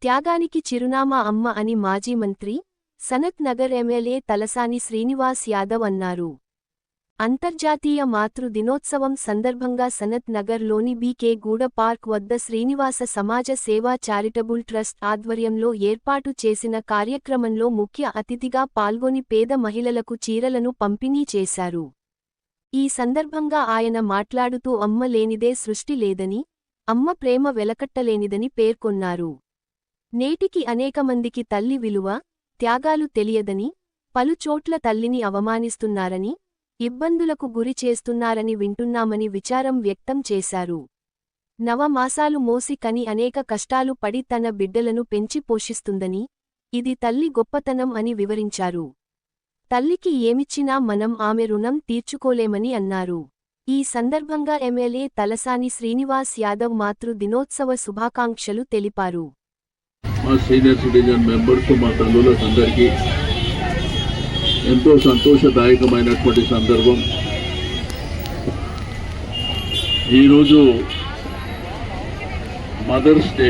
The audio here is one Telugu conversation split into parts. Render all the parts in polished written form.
త్యాగానికి చిరునామా అమ్మ అని మాజీ మంత్రి, సనత్ నగర్ ఎమ్మెల్యే తలసాని శ్రీనివాస్ యాదవ్ అన్నారు. అంతర్జాతీయ మాతృ దినోత్సవం సందర్భంగా సనత్ నగర్లోని బీకే గూడ పార్క్ వద్ద శ్రీనివాస సమాజ సేవా చారిటబుల్ ట్రస్ట్ ఆధ్వర్యంలో ఏర్పాటు చేసిన కార్యక్రమంలో ముఖ్య అతిథిగా పాల్గొని పేద మహిళలకు చీరలను పంపిణీ చేశారు. ఈ సందర్భంగా ఆయన మాట్లాడుతూ అమ్మ లేనిదే సృష్టి లేదని, అమ్మ ప్రేమ వెలకట్టలేనిదని పేర్కొన్నారు. నేటికి అనేకమందికి తల్లి విలువ, త్యాగాలు తెలియదని, పలుచోట్ల తల్లిని అవమానిస్తున్నారని, ఇబ్బందులకు గురి చేస్తున్నారని వింటున్నామని విచారం వ్యక్తం చేశారు. నవమాసాలు మోసి కని అనేక కష్టాలు పడి తన బిడ్డలను పెంచి పోషిస్తుందని, ఇది తల్లి గొప్పతనం అని వివరించారు. తల్లికి ఏమిచ్చినా మనం ఆమె రుణం తీర్చుకోలేమని అన్నారు. ఈ సందర్భంగా ఎమ్మెల్యే తలసాని శ్రీనివాస్ యాదవ్ మాతృ దినోత్సవ శుభాకాంక్షలు తెలిపారు. మా సీనియర్ సిటిజన్ మెంబర్స్, మా తల్లులందరికీ ఎంతో సంతోషదాయకమైనటువంటి సందర్భం. ఈరోజు మదర్స్ డే,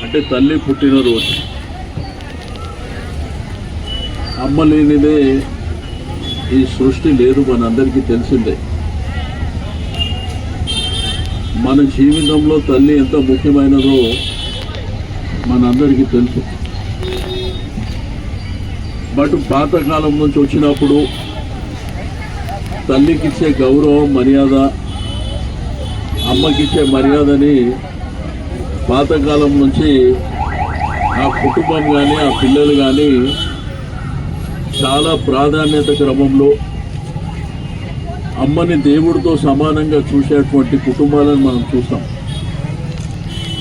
అంటే తల్లి పుట్టినరోజు. అమ్మ లేనిదే ఈ సృష్టి లేదు, మనందరికీ తెలిసిందే. మన జీవితంలో తల్లి ఎంత ముఖ్యమైనదో మనందరికీ తెలుసు. బట్ పాతకాలం నుంచి వచ్చినప్పుడు తల్లికిచ్చే గౌరవం, మర్యాద, అమ్మకిచ్చే మర్యాదని పాతకాలం నుంచి ఆ కుటుంబం కానీ ఆ పిల్లలు కానీ చాలా ప్రాధాన్యత క్రమంలో అమ్మని దేవుడితో సమానంగా చూసేటువంటి కుటుంబాలను మనం చూస్తాం.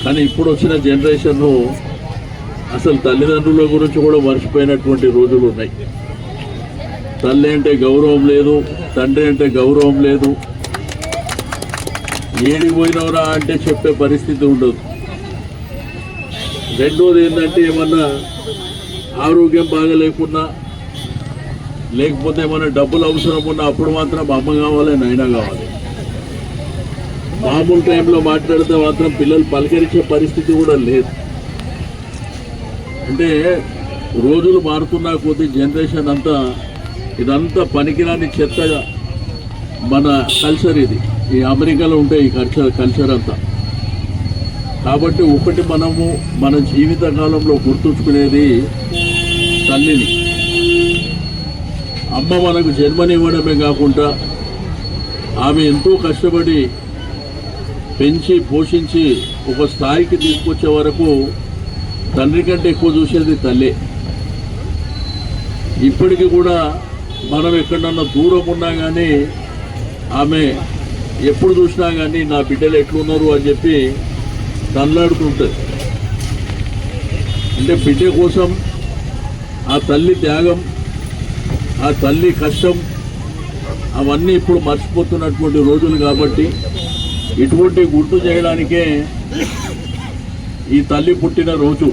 కానీ ఇప్పుడు వచ్చిన జనరేషన్లో అసలు తల్లిదండ్రుల గురించి కూడా మర్చిపోయినటువంటి రోజులు ఉన్నాయి. తల్లి అంటే గౌరవం లేదు, తండ్రి అంటే గౌరవం లేదు. ఏడికి పోయినవరా అంటే చెప్పే పరిస్థితి ఉండదు. రెండోది ఏంటంటే, ఏమన్నా ఆరోగ్యం బాగలేకున్నా, లేకపోతే ఏమన్నా డబ్బులు అవసరం ఉన్నా అప్పుడు మాత్రం అమ్మ కావాలి, నాయన కావాలి. మామూలు టైంలో మాట్లాడితే మాత్రం పిల్లలు పలకరించే పరిస్థితి కూడా లేదు. అంటే రోజులు మారుతున్నా కొద్దీ జనరేషన్ అంతా ఇదంతా పనికిరాని చెత్తగా మన కల్చర్ ఇది. ఈ అమెరికాలో ఉంటే ఈ కల్చర్ అంతా. కాబట్టి ఒకటి మనము మన జీవితకాలంలో గుర్తుంచుకునేది తల్లిని. అమ్మ మనకు జన్మనివ్వడమే కాకుండా ఆమె ఎంతో కష్టపడి పెంచి పోషించి ఒక స్థాయికి తీసుకొచ్చే వరకు తండ్రి కంటే ఎక్కువ చూసేది తల్లే. ఇప్పటికీ కూడా మనం ఎక్కడన్నా దూరం ఉన్నా కానీ ఆమె ఎప్పుడు చూసినా కానీ నా బిడ్డలు ఎట్లున్నారు అని చెప్పి తనలాడుతుంటుంది. అంటే బిడ్డ కోసం ఆ తల్లి త్యాగం, ఆ తల్లి కష్టం అవన్నీ ఇప్పుడు మర్చిపోతున్నటువంటి రోజులు. కాబట్టి ఇటువంటి గుర్తు చేయడానికే ఈ తల్లి పుట్టిన రోజు,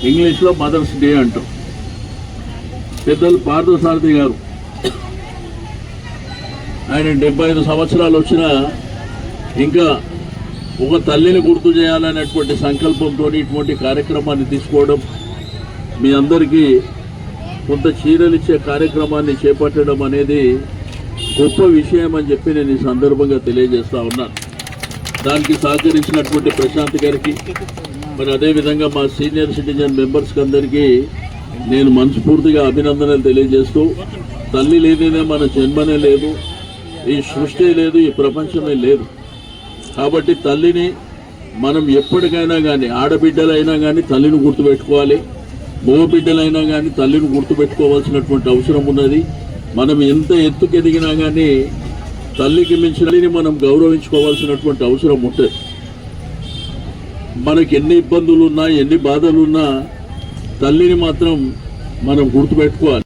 ఇంగ్లీష్లో మదర్స్ డే అంటాం. పెద్దలు పార్థసారథి గారు, ఆయన 75 సంవత్సరాలు వచ్చినా ఇంకా ఒక తల్లిని గుర్తు చేయాలనేటువంటి సంకల్పంతో ఇటువంటి కార్యక్రమాన్ని తీసుకోవడం, మీ అందరికీ కొంత చీరలు ఇచ్చే కార్యక్రమాన్ని చేపట్టడం అనేది గొప్ప విషయం అని చెప్పి నేను ఈ సందర్భంగా తెలియజేస్తా ఉన్నాను. దానికి సహకరించినటువంటి ప్రశాంత్ గారికి, మరి అదేవిధంగా మా సీనియర్ సిటిజన్ మెంబర్స్కి అందరికీ నేను మనస్ఫూర్తిగా అభినందనలు తెలియజేస్తూ, తల్లి లేనిదే మన జన్మనే లేదు, ఈ సృష్టి లేదు, ఈ ప్రపంచమే లేదు. కాబట్టి తల్లిని మనం ఎప్పటికైనా కానీ, ఆడబిడ్డలైనా కానీ తల్లిని గుర్తుపెట్టుకోవాలి, మగ బిడ్డలైనా కానీ తల్లిని గుర్తుపెట్టుకోవాల్సినటువంటి అవసరం ఉన్నది. మనం ఎంత ఎత్తుకెదిగినా కానీ తల్లికి మించిన మనం గౌరవించుకోవాల్సినటువంటి అవసరం ఉంటుంది. మనకి ఎన్ని ఇబ్బందులున్నా, ఎన్ని బాధలున్నా తల్లిని మాత్రం మనం గుర్తుపెట్టుకోవాలి.